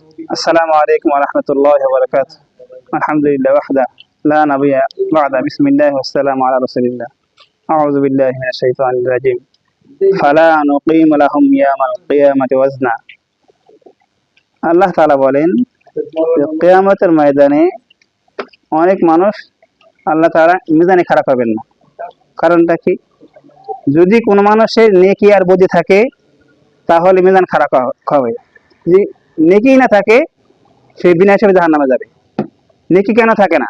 السلام عليكم ورحمة الله وبركاته. الحمد لله وحده لا نبي بعد. بسم الله والسلام على رسول الله. أعوذ بالله من الشيطان الرجيم. فلا نقيم لهم يوم القيامة وزنا. আল্লাহ তাআলা বলেন কিয়ামতের ময়দানে অনেক মানুষ আল্লাহ তাআলা মিজানে খাড়া করবেন না। কারণটা কি? যদি কোনো মানুষের নেকি আর বদি থাকে তাহলে মিজান খাড়া হবে। যদি নেকি না থাকে সে বিনা হিসাবে জাহান্নামে যাবে। নেকি কেন থাকে না?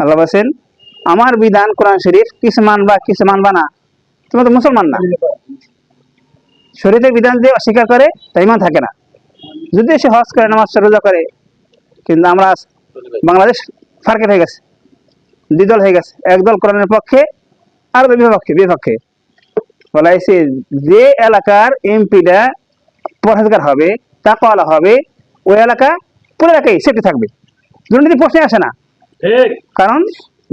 আল্লাহ বলেন আমার বিধান কোরআন শরীফ কিছু মানবা না, তুমি তো মুসলমান না। শরীয়তের বিধান দিয়ে অস্বীকার করে তাই ইমান থাকে না। যদি সে হজ করে, নামাজ রোজা করে, কিন্তু আমরা বাংলাদেশ ফার্কেট হয়ে গেছে, দ্বিদল হয়ে গেছে। একদল কোরআনের পক্ষে আর বিপক্ষে বলাইছে যে এলাকার এমপিটা পরহেজগার হবে, তাকওয়ালা হবে, ওই এলাকা পুরো এলাকায় সেফটি থাকবে, দুর্নীতি প্রশ্নে আসে না। কারণ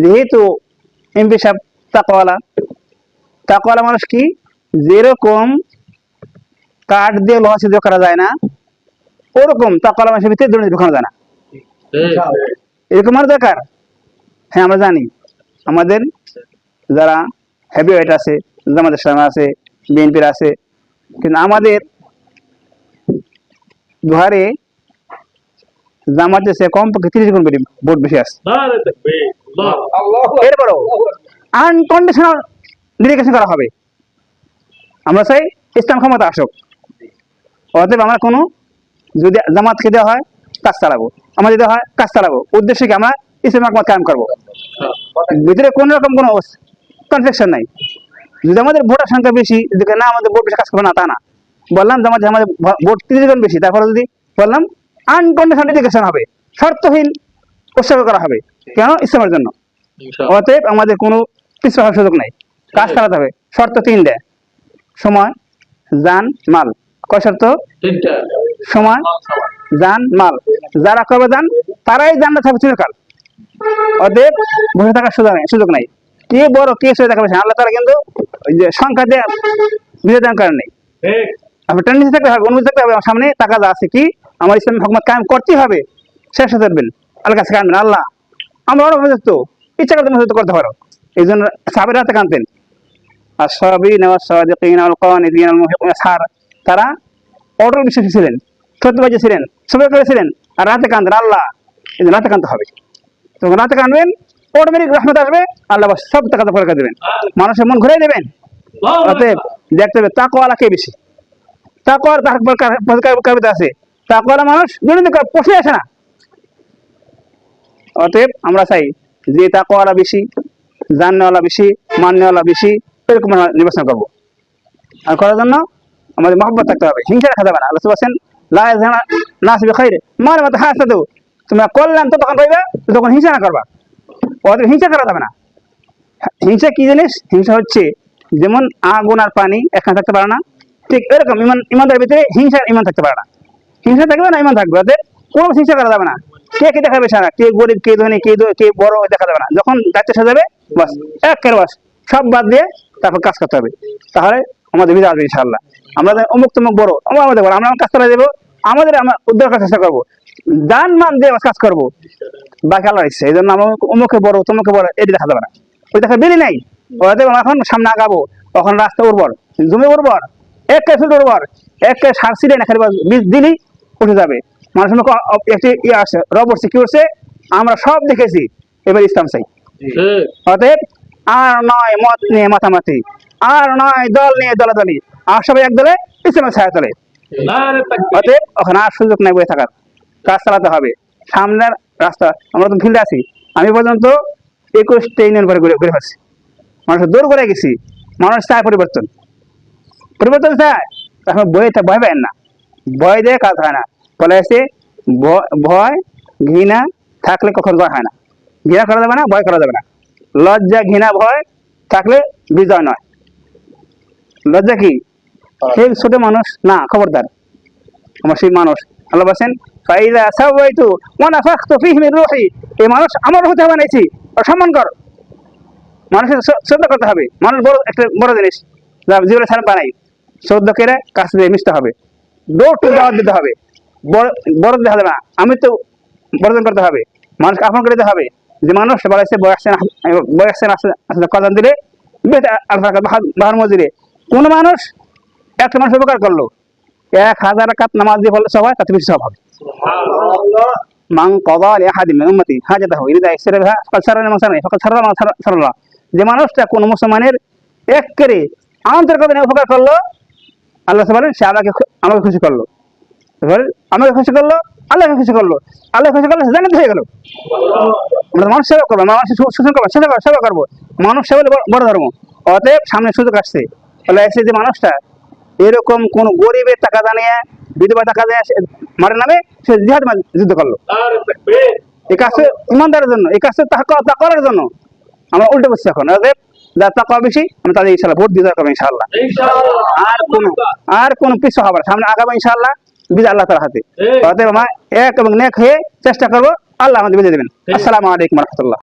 যেহেতু এমপি সাহেব তাকওয়ালা মানুষ কি, যেরকম কাঠ দিয়ে লোহা ছিদ্র করা যায় না, ওরকম তাকওয়ালা মানুষের ভিতরে দুর্নীতি ঢোকানো যায় না। এরকম আর দরকার। হ্যাঁ, আমরা জানি আমাদের যারা হেভিওয়েট আছে, জামাতের ইসলাম আছে, বিএনপির আছে, কিন্তু আমাদের বিহারে জামাতে সে কমপক্ষে 30 গুণ বেশি ভোট বেশি আছে। এরপরও আনকন্ডিশনাল ডেডিকেশন করা হবে। আমরা চাই ইসলাম ক্ষমতা আসুক। অতএব আমরা কোনো যদি জামাতকে দেওয়া হয় কাজ চালাবো, আমাদের দেওয়া হয় কাজ চালাবো, উদ্দেশ্যে কি আমরা ইসলাম একমত কায়েম করবো। ভিতরে কোন রকম কোনো কনফ্লিকশন নাই। যদি আমাদের ভোটার সংখ্যা বেশি, না আমাদের ভোট বেশি কাজ করবে না তা না, বললাম যে আমাদের ভোট 30 গুণ বেশি, তারপরে যদি বললাম আনকন্ডিশনাল ডেডিকেশন হবে, শর্তহীন উৎসর্গ করা হবে। কেন? ইসলামের জন্য। অতএব আমাদের কোনো পিছু হওয়ার সুযোগ নাই, কাজ চালাতে হবে। শর্ত 3টা: সময়, জান, মাল। কয় শর্ত? 3টা। সময়, জান, মাল। যারা করবে দান তারাই জান্নাত থাকবে চিরকাল। অতএব বসে থাকার সুযোগ নাই। কে বড় কে ছোট দেখাবে আল্লাহ তাআলা কিন্তু ওই যে সংখ্যা দিয়ে বিধান করেন নাই। আপনি টেন্ডেন্সি থাকতে হবে, অনুমতি থাকতে হবে, আমার সামনে টাকা আছে কি আমার ইসলামী হুকুমত কায়েম করতেই হবে, শেষ হতে পারবেন। আল্লাহ কাছে কাঁদবেন, আল্লাহ আমরা অনুপযুক্ত, ইচ্ছা করতে অনুপযুক্ত করতে পারো। এই জন্য সাহাবীরা হাতে কাঁদতেন। আর সাবিরিনা ওয়াস সাদিকিনা ওয়াল কানিতিনা ওয়াল মুহিবিনা আসহার, তারা অটল বিশ্বাসী ছিলেন, সত্যবাদী ছিলেন, সবর করেছিলেন, আর রাতে কাঁদতেন। আল্লাহ এই জন্য রাতে কাঁদতে হবে। তখন রাতে কাঁদবেন, অটোমেটিক রহমত আসবে, আল্লাহ সব টাকা পরীক্ষা দেবেন, মানুষের মন ঘুরে দেবেন। অতএব দেখতে হবে তাকওয়ালা কে বেশি। তাকওয়ার কবিতা আছে, তাকওয়ালা মানুষ দুর্নীতি প্রশ্নে আসে না। অতএব আমরা চাই যে তাকওয়ালা বেশি, জাননেওয়ালা বেশি, মাননেওয়ালা বেশি, এরকম নির্বাচন করবো। আর করার জন্য আমাদের মহব্বত থাকতে হবে, হিংসা রাখা যাবে না। আল্লাহ বলেছেন লা ইয়াজহানা নাস বিখাইর মার মাতা হাসাদু, তোমরা কল্যাণ তো তখন পাইবা যখন হিংসা না করবা। অতএব হিংসা করা যাবে না। হিংসা কি জিনিস? হিংসা হচ্ছে যেমন আগুন আর পানি একখানে থাকতে পারে না, ঠিক এরকম ইমানদারের ভিতরে হিংসা ইমান থাকতে পারে না। হিংসা থাকবে না, ইমান থাকবে। অতএব কোনো হিংসা করা যাবে না। কে দেখাবে সারা, কে গরিব, কে ধনী, কে বড় দেখা যাবে না। যখন দায়িত্ব সাজাবে বাস একেবারে বাস সব বাদ দিয়ে তারপর কাজ করতে হবে। তাহলে আমাদের বিজয় আসবে ইনশাআল্লাহ। আমরা অমুক তমুক বড়, আমরা কাজ চালাই দেবো, আমরা উদ্ধার করার চেষ্টা করবো, দান মান দিয়ে কাজ করবো, বাকি আল্লাহর ইচ্ছা। এই জন্য আমরা অমুকে বড় তমুকে বড় এটি দেখা যাবে না, ওই দেখা বেলি নাই। এখন সামনে আগাবো, তখন রাস্তা উর্বর, জমি উর্বর, এক ফিল্ড উর্বর, এক সার ছিটাই না, খালি বীজ দিলেই উঠে যাবে। মানুষের মুখে একটি ইয়ে আসে, রব উঠছে, কি উঠছে আমরা সব দেখেছি, এবার ইসলাম চাই। অতএব আর নয় মত নিয়ে মাথামাতি, আর নয় দল নিয়ে দলাদলি, আর সবাই এক দলে ইসলামের ছায়া তলে। অতএব ওখানে আর সুযোগ নাই বয়ে থাকার, কাজ চালাতে হবে। সামনের রাস্তা, আমরা তো ফিল্ডে আছি, আমি পর্যন্ত 21টা ইউনিয়ন করে ঘুরে ফেলছি, মানুষের দৌড় করে গেছি। মানুষ চায় পরিবর্তন চায়, এখন ভয় পায় না, ভয় দিয়ে কাজ হয় না। বলে আছে ভয় ঘৃণা থাকলে কখন জয় হয় না। ঘৃণা করা যাবে না, ভয় করা যাবে না। লজ্জা ঘৃণা ভয় থাকলে বিজয় নয়। লজ্জা কি? সেই ছোট মানুষ না, খবরদার আমার সেই মানুষ। আল্লাহ বলেন ফাইযা সাওয়াইতু ওয়া নাফাখতু ফীহি মির রূহি, এই মানুষ আমার রূহ থেকে বানাইছি, সম্মান কর। মানুষের শ্রদ্ধা করতে হবে। মানুষ একটা বড় জিনিস, জীবনে ছাড়া বানাই, শ্রদ্ধা করে কাছে দিয়ে মিশতে হবে, ডোর টু দাওয়াত দিতে হবে। বড় দেখা যাবে না, আমি তো বর্জন করতে হবে, মানুষকে আপন করে দিতে হবে। যে মানুষ বলেছে বয়সেন আসলে কদম দিলে বাহার মজুরে, কোন মানুষ একটা মানুষ উপকার করলো 1000 রাকাত নামাজ দিয়ে বললে সবাই তাতে বেশি সব হবে। মান কদা লিআহাদিন মিন উম্মতি হাজাতাহু ইরিদা ইসরাহা ফাকাদ সারানা মান সারানা ফাকাদ সারানা মান সারাল্লাহ। যে মানুষটা কোন মুসলমানের এক করে আন্তরিকতা উপকার করলো, আল্লাহ বলেন সে আমাকে খুশি করলো, আমাকে খুশি করলো, আল্লাহকে খুশি করলো, আল্লাহ খুশি করলো জান্নাত হয়ে গেল। আমরা মানুষ সেবা করবো, মানুষের শোষণ করবো, সেবা করবো, মানুষ সেবা বড় ধর্ম। অতএব সামনে সুযোগ আসছে, বলে আসছে যে মানুষটা এরকম কোন গরিবের টাকা জানিয়ে বিধবা টাকা দিয়ে মারে নামে সে জিহাদ যুদ্ধ করলো, এই কাজটা ইমানদারের জন্য, এই কাজটা তা করার জন্য আমরা উল্টে বসছি এখন। অতএব যার টাকা বেশি আমি তাদের ইনশাল্লাহ ভোট দিতে পারবো ইনশাল্লাহ। আর কোন পিছু হবার সামনে আগাবো ইনশাল্লাহ, বিজয় আল্লাহ তাআলার হাতে। অতএব আমরা এক এবং নেক হয়ে চেষ্টা করবো, আল্লাহ আমাদের বিজয় দেবেন। আসসালামু আলাইকুম ওয়া রাহমাতুল্লাহ।